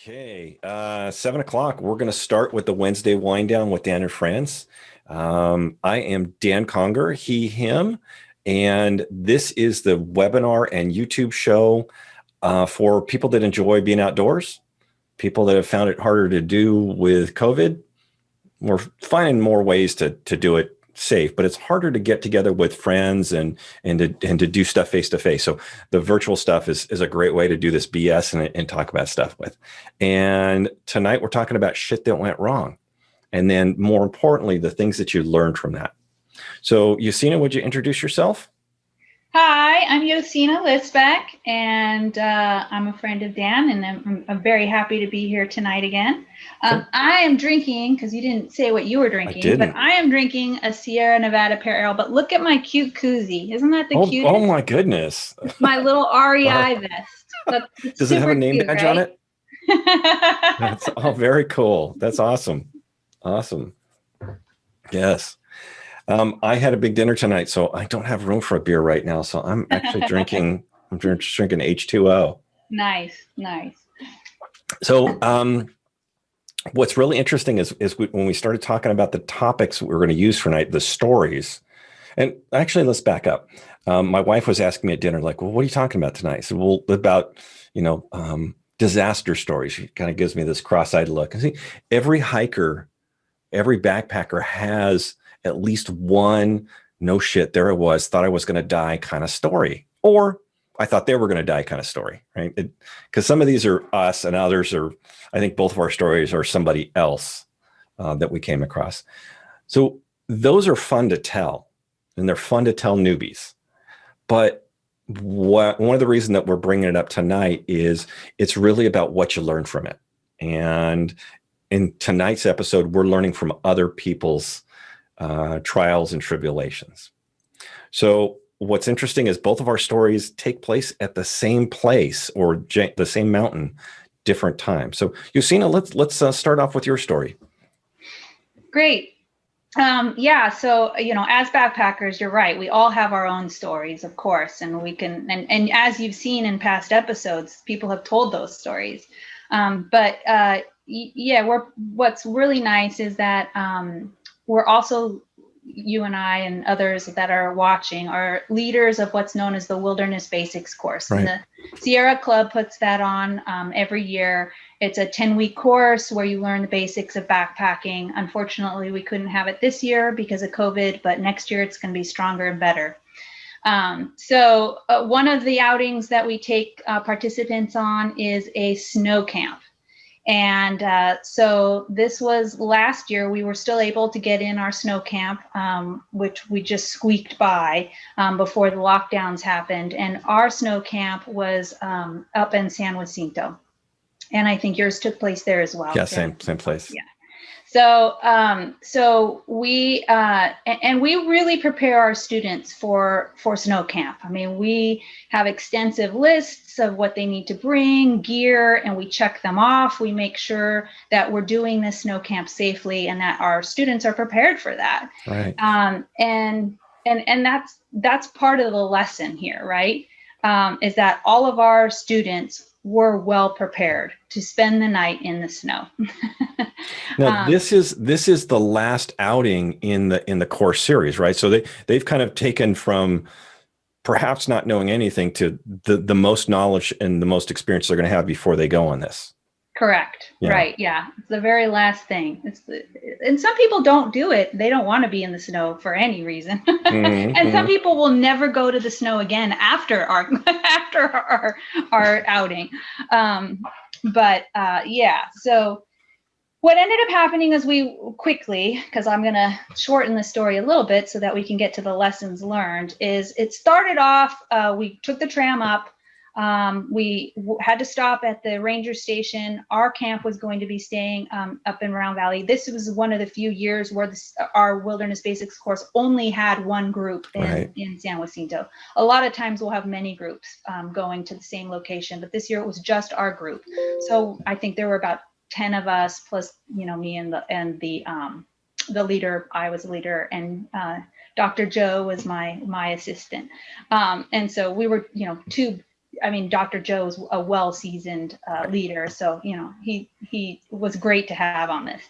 Okay, 7 o'clock. We're going to start with the Wednesday wind down with Dan and Friends. I am Dan Conger, he, him, and this is the webinar and YouTube show for people that enjoy being outdoors, people that have found it harder to do with COVID. We're finding more ways to do it safe, but it's harder to get together with friends and to do stuff face to face. So the virtual stuff is a great way to do this BS and talk about stuff with. And tonight we're talking about shit that went wrong. And then more importantly, the things that you learned from that. So Yosina, would you introduce yourself? Hi, I'm Yosina Lisbeck, and I'm a friend of Dan, and I'm very happy to be here tonight again. I am drinking, because you didn't say what you were drinking, but I am drinking a Sierra Nevada Pale Ale. But look at my cute koozie. Isn't that the cutest? Oh my goodness. It's my little REI vest. Does it have a name cute, badge right? on it? That's very cool. That's awesome. Awesome. Yes. I had a big dinner tonight, so I don't have room for a beer right now. So I'm actually drinking H2O. Nice. So what's really interesting is when we started talking about the topics we were going to use for tonight, the stories. And actually, let's back up. My wife was asking me at dinner, like, well, what are you talking about tonight? I said, well, about, disaster stories. She kind of gives me this cross-eyed look. And see, every hiker, every backpacker has at least one, no shit, there I was, thought I was going to die kind of story. Or I thought they were going to die kind of story, right? Because some of these are us and others are, I think both of our stories are somebody else that we came across. So those are fun to tell, and they're fun to tell newbies. But one of the reasons that we're bringing it up tonight is it's really about what you learn from it. And in tonight's episode, we're learning from other people's trials and tribulations. So what's interesting is both of our stories take place at the same place or the same mountain, different times. So Yosina, let's start off with your story. Great. Yeah. So, as backpackers, you're right. We all have our own stories, of course, and we can, and as you've seen in past episodes, people have told those stories. What's really nice is that we're also, you and I and others that are watching are leaders of what's known as the Wilderness Basics course. Right. And the Sierra Club puts that on every year. It's a 10-week course where you learn the basics of backpacking. Unfortunately, we couldn't have it this year because of COVID, but next year it's going to be stronger and better. So one of the outings that we take participants on is a snow camp. And so this was last year. We were still able to get in our snow camp, which we just squeaked by before the lockdowns happened. And our snow camp was up in San Jacinto. And I think yours took place there as well. Yeah, same place. Yeah. So we really prepare our students for snow camp. I mean, we have extensive lists of what they need to bring, gear, and we check them off. We make sure that we're doing this snow camp safely and that our students are prepared for that. Right. And that's part of the lesson here, right? Is that all of our students were well prepared to spend the night in the snow. Now, this is the last outing in the course series, right? So they've kind of taken from perhaps not knowing anything to the most knowledge and the most experience they're going to have before they go on this. Correct. Yeah. Right. Yeah. It's the very last thing. And some people don't do it. They don't want to be in the snow for any reason. Mm-hmm. And some people will never go to the snow again after our outing. So what ended up happening is we quickly, because I'm going to shorten the story a little bit so that we can get to the lessons learned, is it started off, we took the tram up. We had to stop at the ranger station. Our camp was going to be staying up in Round Valley. This was one of the few years where our Wilderness Basics course only had one group in San Jacinto. A lot of times we'll have many groups going to the same location, but this year it was just our group. So I think there were about 10 of us plus, me and the leader. I was a leader, and Dr. Joe was my assistant. And so we were, two I mean, Dr. Joe's a well-seasoned leader, so he was great to have on this.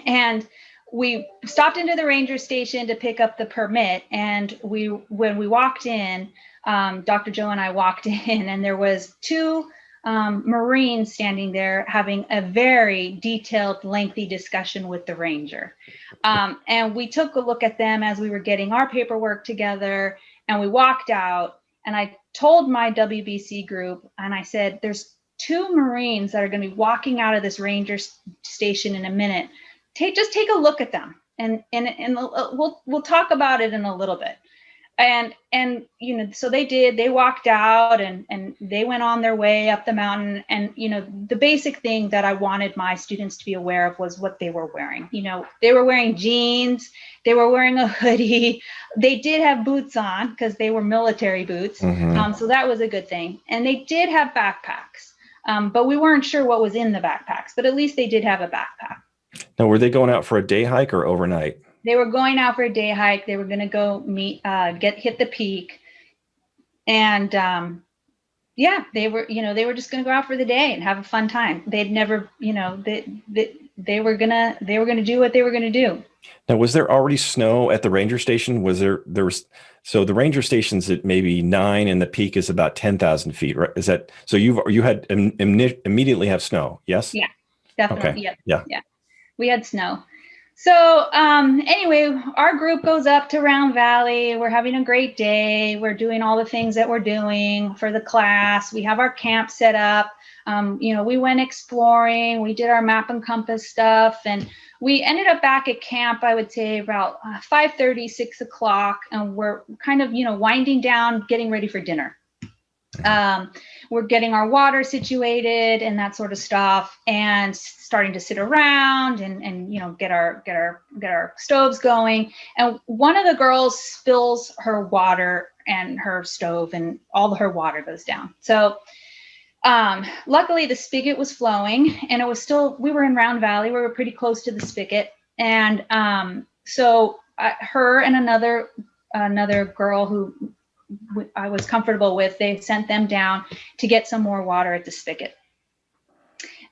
And we stopped into the ranger station to pick up the permit, and when we walked in, Dr. Joe and I walked in, and there was two Marines standing there having a very detailed, lengthy discussion with the ranger. And we took a look at them as we were getting our paperwork together, and we walked out, and I told my WBC group, and I said, there's two Marines that are going to be walking out of this ranger station in a minute. Just take a look at them, and we'll talk about it in a little bit. And so they did. They walked out, and they went on their way up the mountain. And the basic thing that I wanted my students to be aware of was what they were wearing. They were wearing jeans. They were wearing a hoodie. They did have boots on because they were military boots. Mm-hmm. So that was a good thing. And they did have backpacks, but we weren't sure what was in the backpacks. But at least they did have a backpack. Now, were they going out for a day hike or overnight? They were going out for a day hike. They were going to go hit the peak. And they were just going to go out for the day and have a fun time. They'd never, they were going to do what they were going to do. Now, was there already snow at the ranger station? So the ranger station's at maybe 9 and the peak is about 10,000 feet, right? Is that, so you had immediately have snow? Yes. Yeah, definitely. Okay. Yeah. We had snow. So anyway, our group goes up to Round Valley. We're having a great day. We're doing all the things that we're doing for the class. We have our camp set up. We went exploring. We did our map and compass stuff. And we ended up back at camp, I would say about 5:30, 6 o'clock. And we're kind of, winding down, getting ready for dinner. We're getting our water situated and that sort of stuff, and starting to sit around and get our stoves going. And one of the girls spills her water and her stove, and all her water goes down. So luckily the spigot was flowing, and we were in Round Valley. We were pretty close to the spigot. And so her and another girl who I was comfortable with, they sent them down to get some more water at the spigot.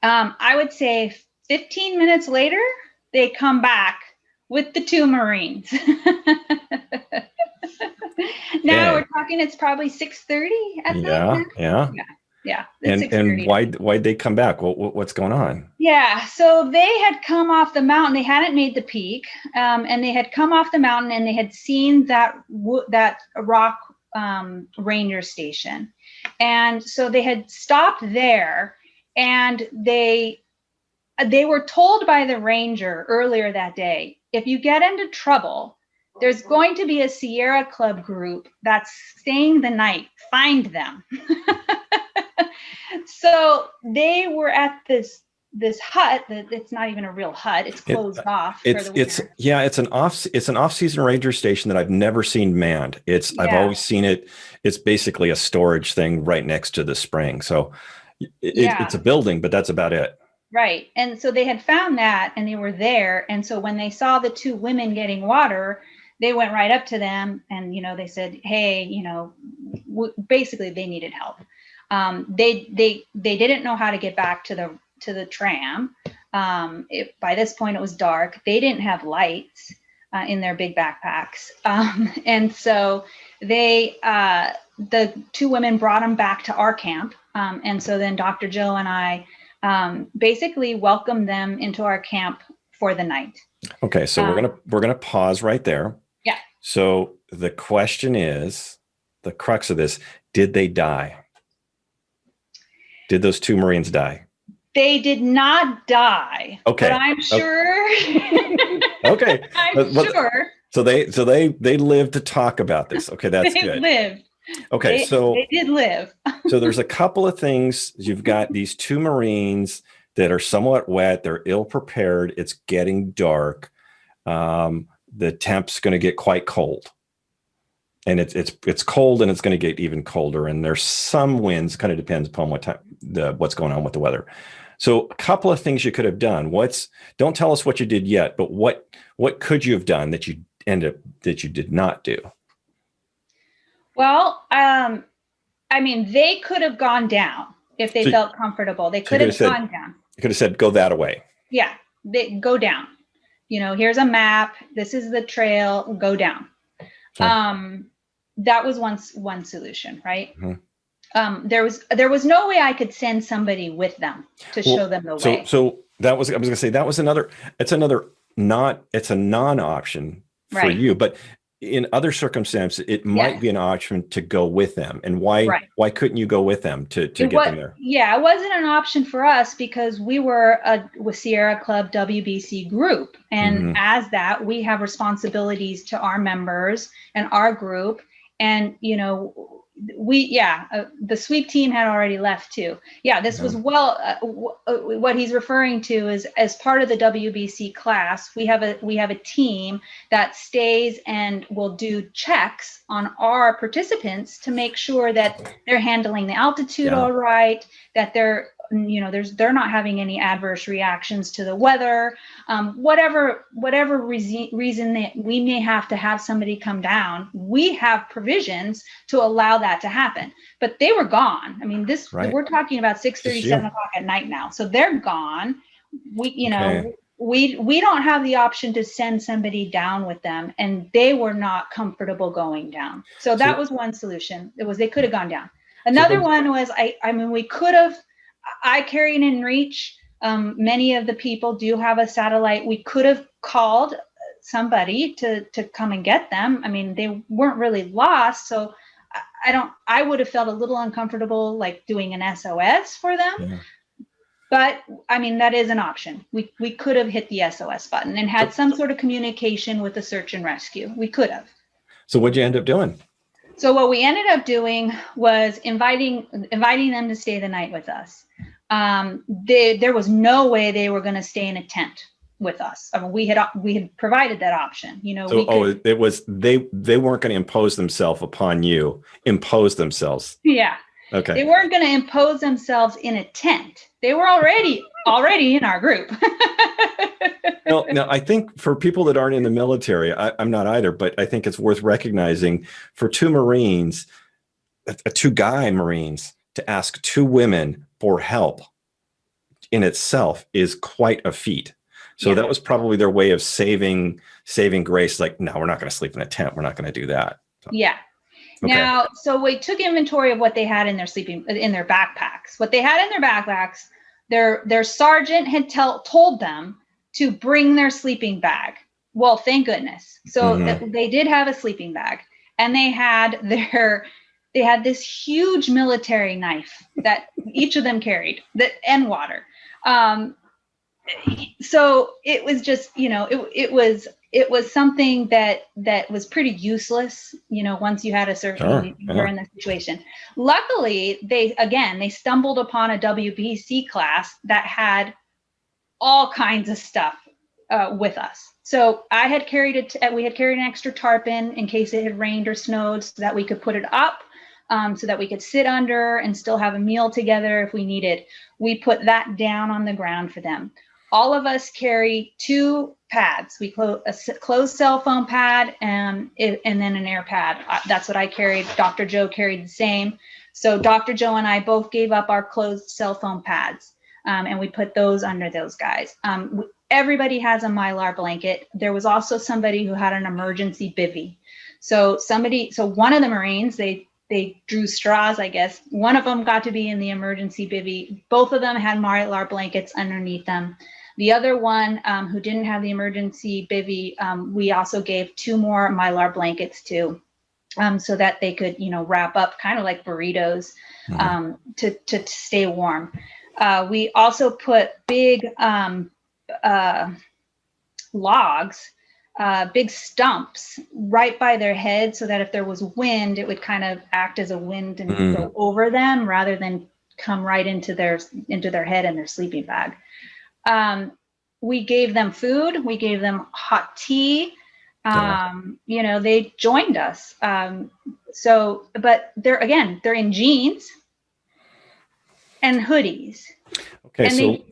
I would say 15 minutes later, they come back with the two Marines. Now we're talking, it's probably 6:30 at night. Yeah. And why'd they come back? What's going on? Yeah, so they had come off the mountain. They hadn't made the peak, and they had come off the mountain, and they had seen that rock ranger station. And so they had stopped there, and they were told by the ranger earlier that day, if you get into trouble, there's going to be a Sierra Club group that's staying the night. Find them. So they were at this hut that it's not even a real hut. It's closed off. It's an off-season ranger station that I've never seen manned. I've always seen it. It's basically a storage thing right next to the spring. So it's a building, but that's about it. Right. And so they had found that, and they were there. And so when they saw the two women getting water, they went right up to them, and they said, hey, basically they needed help. They didn't know how to get back to the tram. By this point it was dark. They didn't have lights in their big backpacks. And so the two women brought them back to our camp. And so then Dr. Joe and I basically welcomed them into our camp for the night. Okay. So we're going to pause right there. Yeah. So the question is, the crux of this, did they die? Did those two Marines die? They did not die. Okay. But I'm sure. Okay. I'm sure. So they lived to talk about this. Okay, that's they good. Lived. Okay, they did live. So there's a couple of things. You've got these two Marines that are somewhat wet. They're ill prepared. It's getting dark. The temp's going to get quite cold. And it's cold, and it's going to get even colder. And there's some winds. Kind of depends upon what's going on with the weather. So a couple of things you could have done. Don't tell us what you did yet, but what could you have done that you did not do? Well, I mean, they could have gone down if they felt comfortable. They could have gone down. You could have said, go that way. Yeah, they go down. Here's a map. This is the trail. Go down. Sure. That was one solution, right? Mm-hmm. There was no way I could send somebody with them to show them the way. So that was, I was going to say, that was it's a non-option for you, but in other circumstances, it might be an option to go with them. And why couldn't you go with them to get them there? Yeah, it wasn't an option for us because we were with Sierra Club WBC group. And as that, we have responsibilities to our members and our group. And, the sweep team had already left too. Yeah, this was what he's referring to is as part of the WBC class, we have a team that stays and will do checks on our participants to make sure that they're handling the altitude all right, that they're not having any adverse reactions to the weather, whatever reason that we may have to have somebody come down, we have provisions to allow that to happen. But they were gone. I mean, we're talking about 6:30, 7 o'clock at night now. So they're gone. We don't have the option to send somebody down with them, and they were not comfortable going down. So that was one solution. They could have gone down. Another one was, we could have, I carry an inReach. Many of the people do have a satellite. We could have called somebody to come and get them. I mean, they weren't really lost. So I would have felt a little uncomfortable, like doing an SOS for them. Yeah. But I mean, that is an option. We could have hit the SOS button and had some sort of communication with the search and rescue. We could have. So what'd you end up doing? So what we ended up doing was inviting them to stay the night with us. There was no way they were going to stay in a tent with us. I mean, we had provided that option. It was they weren't going to impose themselves upon you. Impose themselves. Yeah. Okay. They weren't going to impose themselves in a tent. They were already in our group. Now, I think for people that aren't in the military, I'm not either, but I think it's worth recognizing for two guy Marines to ask two women for help in itself is quite a feat. So that was probably their way of saving grace. Like, no, we're not going to sleep in a tent. We're not going to do that. So. Yeah. Okay. Now, so we took inventory of what they had in their backpacks. What they had in their backpacks, their sergeant had told them to bring their sleeping bag. Well, thank goodness. So they did have a sleeping bag, and they had this huge military knife that each of them carried, and water. So it was just, it was something that was pretty useless, once you had you're in the situation. Luckily, they stumbled upon a WBC class that had all kinds of stuff with us. So we had carried an extra tarpaulin in case it had rained or snowed, so that we could put it up, so that we could sit under and still have a meal together if we needed. We put that down on the ground for them. All of us carry 2 pads. We a closed cell phone pad and then an air pad. That's what I carried. Dr. Joe carried the same. So Dr. Joe and I both gave up our closed cell phone pads, and we put those under those guys. Everybody has a Mylar blanket. There was also somebody who had an emergency bivvy. So one of the Marines, they drew straws, I guess. One of them got to be in the emergency bivvy. Both of them had Mylar blankets underneath them. The other one, who didn't have the emergency bivvy, we also gave 2 more Mylar blankets to, so that they could, wrap up kind of like burritos, to stay warm. We also put big logs, big stumps right by their head, so that if there was wind, it would kind of act as a wind and go over them rather than come right into their head and their sleeping bag. We gave them food. We gave them hot tea. They joined us. But they're in jeans and hoodies. Okay.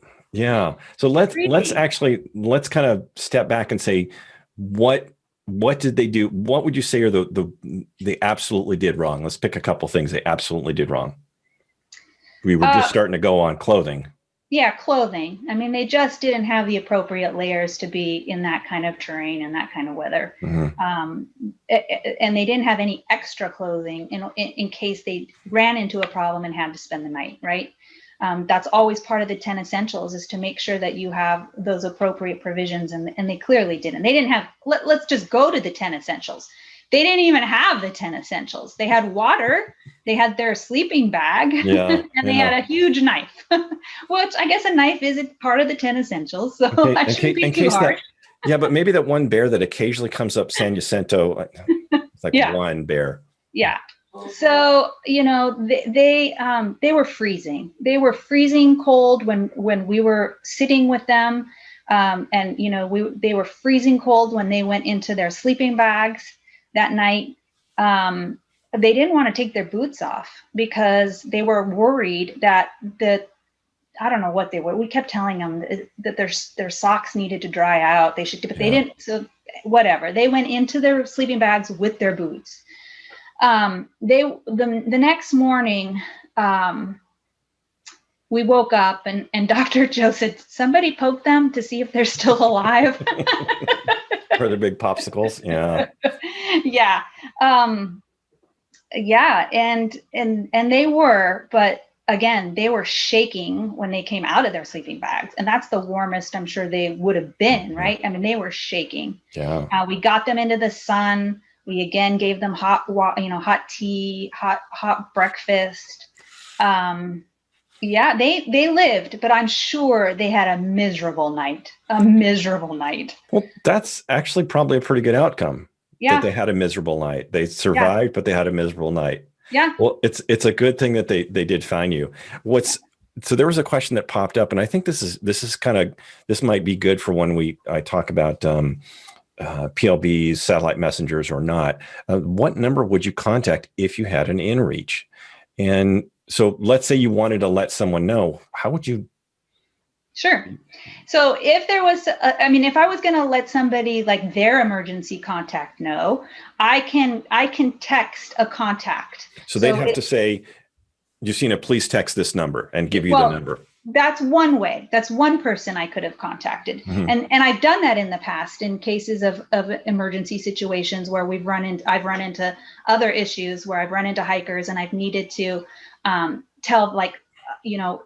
So let's kind of step back and say, what what did they do? What would you say are they absolutely did wrong? Let's pick a couple things they absolutely did wrong. We were just starting to go on clothing. Yeah, clothing. I mean, they just didn't have the appropriate layers to be in that kind of terrain and that kind of weather. And they didn't have any extra clothing in case they ran into a problem and had to spend the night, right? That's always part of the 10 essentials, is to make sure that you have those appropriate provisions, and they clearly didn't. They didn't have, let's just go to the 10 essentials. They didn't even have the 10 essentials. They had water, they had their sleeping bag, and they had a huge knife, which I guess a knife is part of the 10 essentials. So that shouldn't be too hard. Yeah, but maybe that one bear that occasionally comes up San Jacinto, it's like one bear. Yeah. So, they were freezing. They were freezing cold when we were sitting with them. And they were freezing cold when they went into their sleeping bags that night. They didn't want to take their boots off because they were worried that I don't know what they were. We kept telling them that their socks needed to dry out. They didn't. So whatever. They went into their sleeping bags with their boots. The next morning, we woke up and Dr. Joe said, somebody poke them to see if they're still alive. For the big popsicles. Yeah. Yeah. Yeah. And they were, but again, they were shaking when they came out of their sleeping bags, and that's the warmest I'm sure they would have been, right? I mean, they were shaking. Yeah. We got them into the sun. We again gave them hot tea, hot breakfast. Yeah, they lived, but I'm sure they had a miserable night. Well, that's actually probably a pretty good outcome. Yeah. That they had a miserable night. They survived, but they had a miserable night. Yeah. Well, it's a good thing that they did find you. So there was a question that popped up, and I think this might be good for when I talk about PLBs, satellite messengers or not. What number would you contact if you had an inReach? And so let's say you wanted to let someone know, how would you? Sure. So if there was, if I was going to let somebody like their emergency contact know, I can text a contact. So they'd have to say, Yosina, please text this number, and give you the number. That's one way. That's one person I could have contacted. Mm-hmm. And I've done that in the past in cases of emergency situations where I've run into other issues where I've run into hikers and I've needed to tell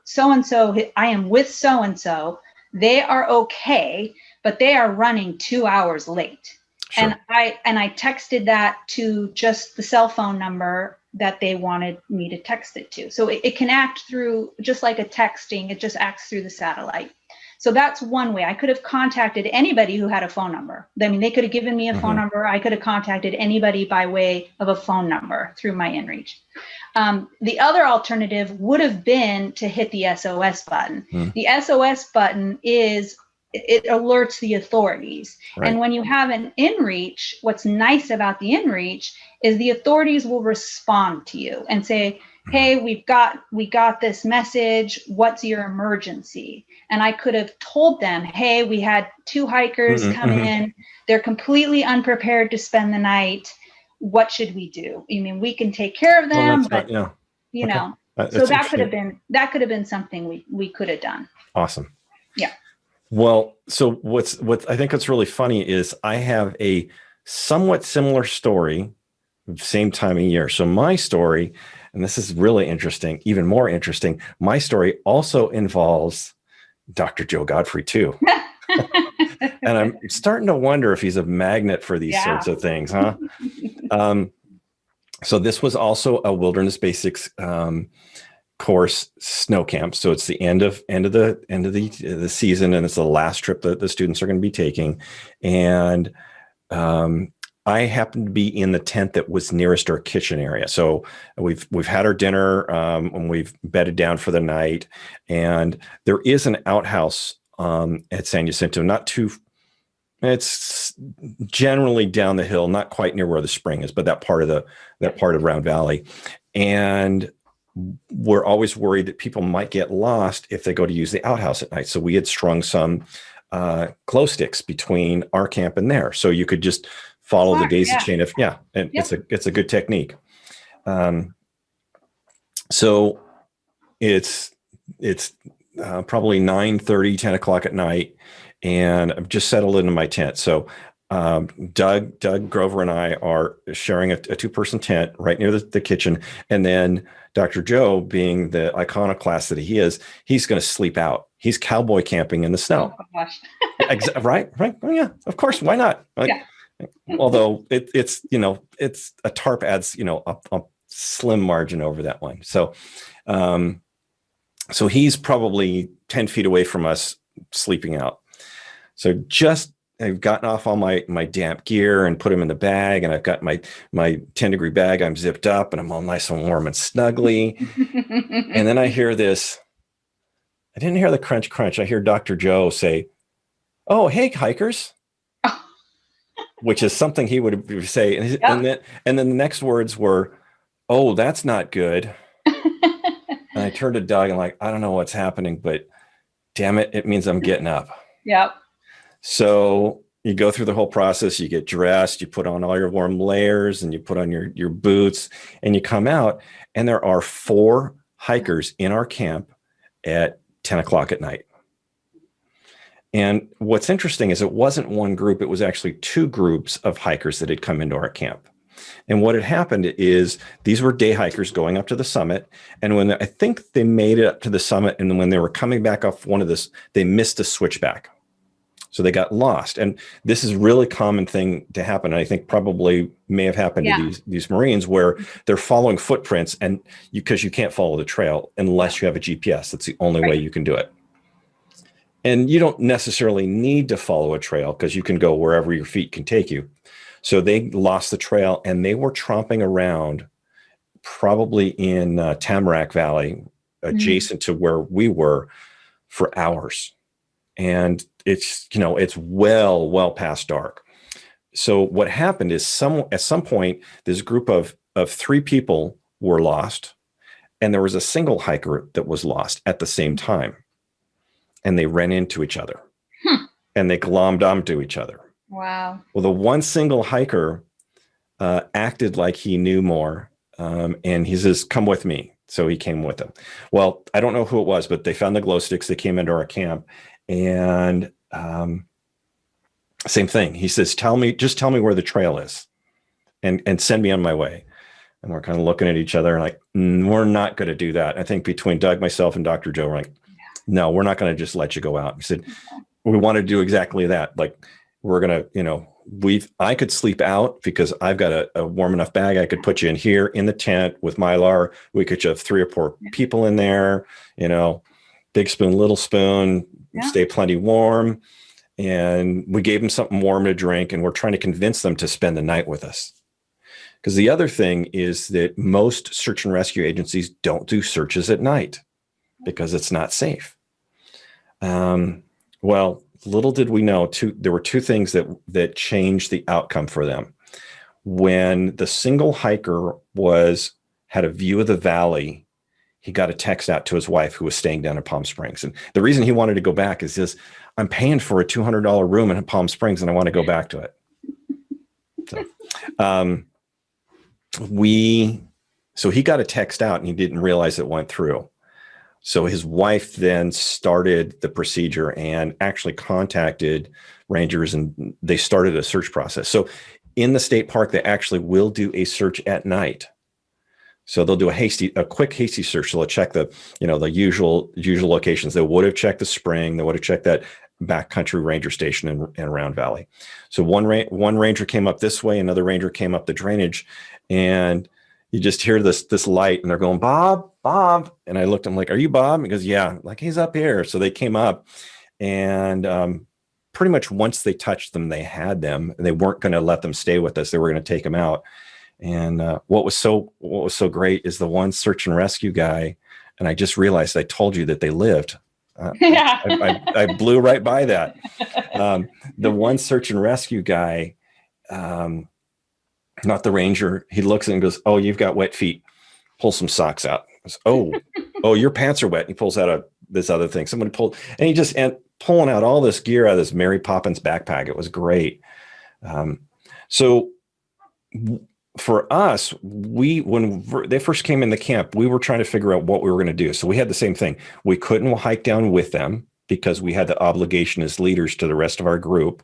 so-and-so, I am with so-and-so, they are okay, but they are running 2 hours late. Sure. And I texted that to just the cell phone number that they wanted me to text it to. So it can act through, just like a texting, it just acts through the satellite. So that's one way. I could have contacted anybody who had a phone number. I mean, they could have given me a phone number. I could have contacted anybody by way of a phone number through my inReach. The other alternative would have been to hit the SOS button. The SOS button it alerts the authorities. Right. And when you have an inReach, what's nice about the inReach is the authorities will respond to you and say, hey, we got this message. What's your emergency? And I could have told them, hey, we had 2 hikers come in. They're completely unprepared to spend the night. What should we do? I mean, we can take care of them, so that could have been something we could have done. Awesome. Yeah. Well, so what I think what's really funny is I have a somewhat similar story, same time of year. So my story, and this is really interesting, even more interesting, my story also involves Dr. Joe Godfrey too. And I'm starting to wonder if he's a magnet for these sorts of things, huh? So this was also a Wilderness Basics course snow camp. So it's the end of the season, and it's the last trip that the students are going to be taking. And I happened to be in the tent that was nearest our kitchen area. So we've had our dinner and we've bedded down for the night. And there is an outhouse at San Jacinto, it's generally down the hill, not quite near where the spring is, but that part of Round Valley. And we're always worried that people might get lost if they go to use the outhouse at night. So we had strung some glow sticks between our camp and there. So you could just follow the Smart. daisy Yeah. chain. And Yep. it's a good technique. So it's probably 9:30, 10 o'clock at night, and I've just settled into my tent. So Doug Grover and I are sharing a two-person tent right near the kitchen. And then Dr. Joe, being the iconoclast that he is, he's going to sleep out. He's cowboy camping in the snow. Oh gosh. Right. Oh, yeah, of course. Why not? Yeah. Although it's a tarp adds, a slim margin over that one. So, so he's probably 10 feet away from us sleeping out. So I've gotten off all my damp gear and put them in the bag, and I've got my 10-degree bag. I'm zipped up and I'm all nice and warm and snuggly. And then I hear this. I didn't hear the crunch crunch. I hear Dr. Joe say, "Oh, hey, hikers," which is something he would say. And then the next words were, "Oh, that's not good." And I turned to Doug and like, I don't know what's happening, but damn it, it means I'm getting up. Yep. So you go through the whole process, you get dressed, you put on all your warm layers, and you put on your boots, and you come out, and there are 4 hikers in our camp at 10 o'clock at night. And what's interesting is it wasn't one group, it was actually 2 groups of hikers that had come into our camp. And what had happened is these were day hikers going up to the summit. And when I think they made it up to the summit, and when they were coming back off one of this, they missed a switchback. So they got lost. And this is a really common thing to happen. And I think probably may have happened to these Marines, where they're following footprints, and because you can't follow the trail unless you have a GPS. That's the only way you can do it. And you don't necessarily need to follow a trail, because you can go wherever your feet can take you. So they lost the trail, and they were tromping around probably in Tamarack Valley, adjacent to where we were, for hours. And it's well past dark. So what happened is at some point, this group of 3 people were lost, and there was a single hiker that was lost at the same time. And they ran into each other, and they glommed onto each other. Wow. Well, the one single hiker acted like he knew more, and he says, "Come with me." So he came with them. Well, I don't know who it was, but they found the glow sticks. They came into our camp, and same thing. He says, just tell me where the trail is, and send me on my way." And we're kind of looking at each other and like, we're not going to do that. I think between Doug, myself, and Dr. Joe, we're like, no, we're not going to just let you go out. He said, we want to do exactly that. Like, we're going to, I could sleep out because I've got a warm enough bag. I could put you in here in the tent with Mylar. We could have 3 or 4 people in there, big spoon, little spoon, stay plenty warm. And we gave them something warm to drink, and we're trying to convince them to spend the night with us. Because the other thing is that most search and rescue agencies don't do searches at night because it's not safe. Well, little did we know, there were 2 things that changed the outcome for them. When the single hiker had a view of the valley, he got a text out to his wife, who was staying down in Palm Springs. And the reason he wanted to go back is just, I'm paying for a $200 room in Palm Springs, and I want to go back to it. So he got a text out, and he didn't realize it went through. So his wife then started the procedure and actually contacted rangers, and they started a search process. So in the state park, they actually will do a search at night. So they'll do a quick hasty search. So they'll check the usual locations. They would have checked the spring. They would have checked that backcountry ranger station in Round Valley. So one ranger came up this way, another ranger came up the drainage, and you just hear this light, and they're going, "Bob, Bob." And I looked, I'm like, "Are you Bob?" He goes, "Yeah." I'm like, "He's up here." So they came up, and pretty much once they touched them, they had them, and they weren't going to let them stay with us. They were going to take them out. And what was so great is the one search and rescue guy, and I just realized I told you that they lived. I blew right by that. The one search and rescue guy, not the ranger, he looks at it and goes, "Oh, you've got wet feet." Pulls some socks out. Goes, oh, your pants are wet. He pulls out this other thing. Somebody pulled, and he just pulling out all this gear out of this Mary Poppins backpack. It was great. So for us, when they first came in the camp, we were trying to figure out what we were going to do. So we had the same thing. We couldn't hike down with them because we had the obligation as leaders to the rest of our group.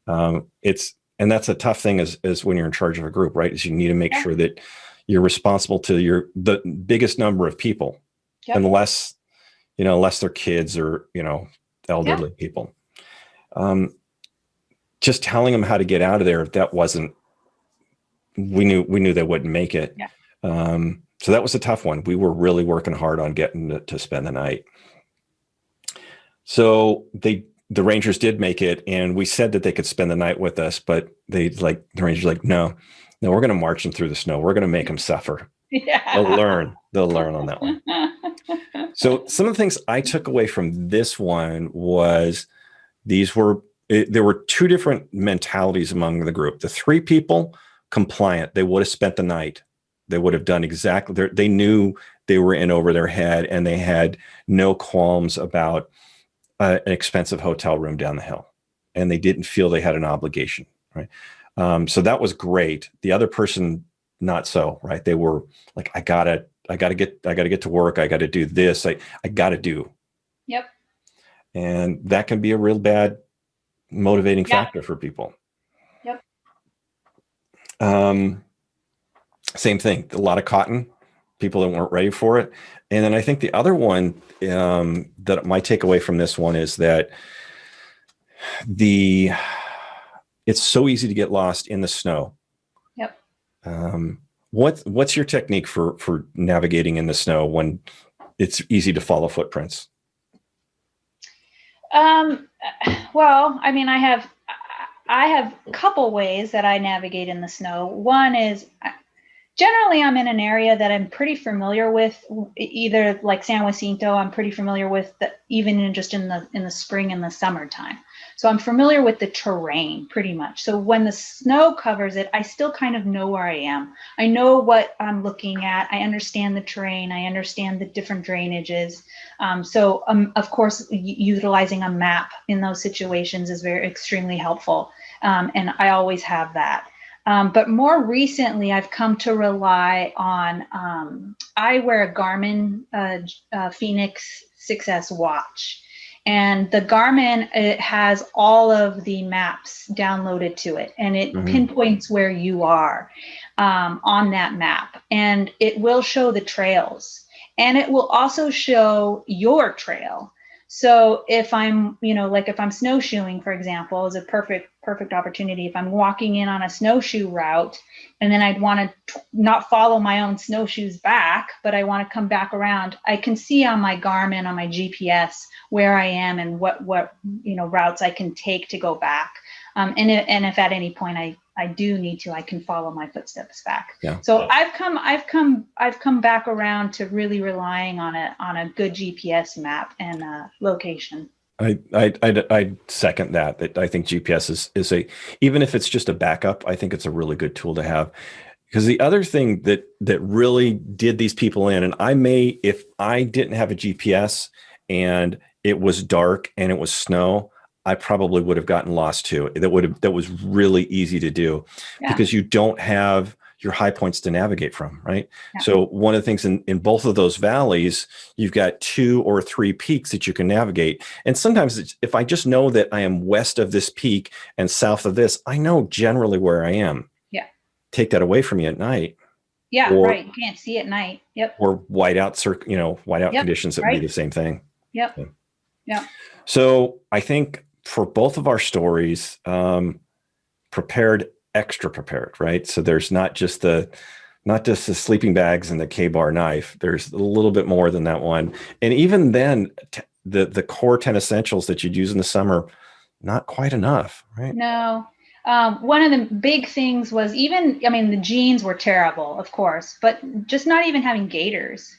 And that's a tough thing as when you're in charge of a group, right? Is you need to make sure that you're responsible to the biggest number of people, unless they're kids or, elderly people. Just telling them how to get out of there, that wasn't, we knew they wouldn't make it. So that was a tough one. We were really working hard on getting to spend the night. So the Rangers did make it, and we said that they could spend the night with us, but the Rangers no, we're going to march them through the snow. We're going to make them suffer. They'll learn on that one. So some of the things I took away from this one was there were two different mentalities among the group. The 3 people compliant, they would have spent the night. They would have done exactly, they knew they were in over their head, and they had no qualms about an expensive hotel room down the hill, and they didn't feel they had an obligation, right? So that was great. The other person, not so, right? They were like, I gotta get to work. I got to do this. I got to do. Yep. And that can be a real bad motivating factor for people. Yep. Same thing. A lot of cotton, people that weren't ready for it. And then I think the other one that my takeaway from this one is that it's so easy to get lost in the snow. Yep. What's your technique for navigating in the snow when it's easy to follow footprints? Well, I mean, I have a couple ways that I navigate in the snow. One is generally I'm in an area that I'm pretty familiar with, either like San Jacinto, I'm pretty familiar with even in the spring and the summertime. So I'm familiar with the terrain pretty much. So when the snow covers it, I still kind of know where I am. I know what I'm looking at. I understand the terrain. I understand the different drainages. So of course, utilizing a map in those situations is extremely helpful. And I always have that. But more recently, I've come to rely on, I wear a Garmin Phoenix 6S watch. And the Garmin, it has all of the maps downloaded to it, and it pinpoints where you are on that map. And it will show the trails, and it will also show your trail. So if I'm, like if I'm snowshoeing, for example, is a perfect opportunity. If I'm walking in on a snowshoe route, and then I'd want to not follow my own snowshoes back, but I want to come back around, I can see on my Garmin, on my GPS, where I am and what routes I can take to go back. And if at any point I do need to, I can follow my footsteps back. Yeah. So I've come back around to really relying on a good GPS map and location. I second that. I think GPS is even if it's just a backup, I think it's a really good tool to have. Because the other thing that really did these people in, and if I didn't have a GPS and it was dark and it was snow, I probably would have gotten lost too. That was really easy to do because you don't have your high points to navigate from, right? Yeah. So one of the things in both of those valleys, you've got 2 or 3 peaks that you can navigate. And sometimes if I just know that I am west of this peak and south of this, I know generally where I am. Yeah. Take that away from me at night. Yeah, right. You can't see at night. Yep. Or whiteout conditions that would be the same thing. Yep. Yeah. So I think for both of our stories, extra prepared, right? So there's not just the sleeping bags and the K-bar knife. There's a little bit more than that one. And even then, the core 10 essentials that you'd use in the summer, not quite enough, right? No. One of the big things was the jeans were terrible, of course, but just not even having gaiters,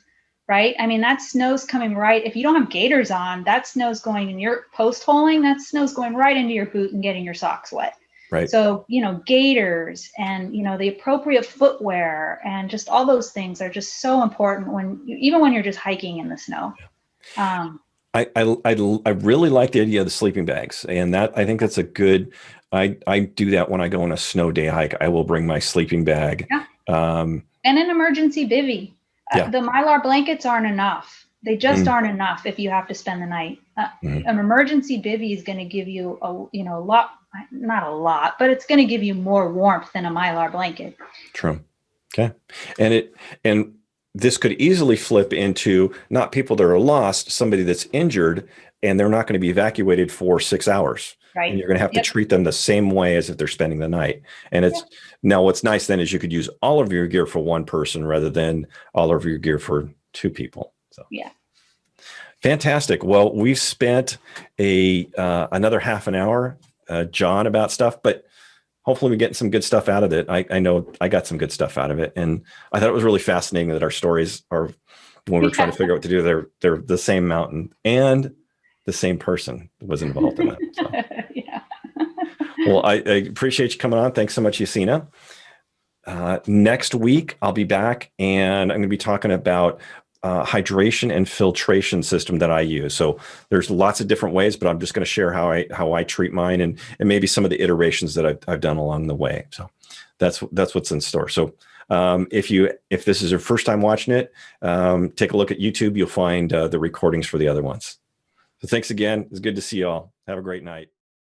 right? I mean, that snow's coming right. If you don't have gaiters on, that snow's going in your post-holing, that snow's going right into your boot and getting your socks wet. Right. So, gaiters and, the appropriate footwear and just all those things are just so important even when you're just hiking in the snow. I really like the idea of the sleeping bags, and that I think that's a good. I do that when I go on a snow day hike. I will bring my sleeping bag. Yeah. Um, And an emergency bivvy. yeah. The Mylar blankets aren't enough. They just Mm, aren't enough if you have to spend the night. mm, An emergency bivvy is going to give you a lot, not a lot, but it's going to give you more warmth than a Mylar blanket. true. Okay. And this could easily flip into not people that are lost, somebody that's injured, and they're not going to be evacuated for 6 hours. And Right. you're going to have to Yep. treat them the same way as if they're spending the night. And it's Yep. now what's nice then is you could use all of your gear for one person rather than all of your gear for two people. So Yeah. fantastic. Well, we've spent another half an hour, John, about stuff, but hopefully we're getting some good stuff out of it. I know I got some good stuff out of it. And I thought it was really fascinating that our stories are, when we're trying to figure out what to do, they're the same mountain and the same person was involved in it. So. Yeah. Well, I appreciate you coming on. Thanks so much, Yosina. Next week, I'll be back and I'm going to be talking about hydration and filtration system that I use. So there's lots of different ways, but I'm just going to share how I treat mine and maybe some of the iterations that I've done along the way. So that's what's in store. So if this is your first time watching it, take a look at YouTube. You'll find the recordings for the other ones. So thanks again. It's good to see you all. Have a great night.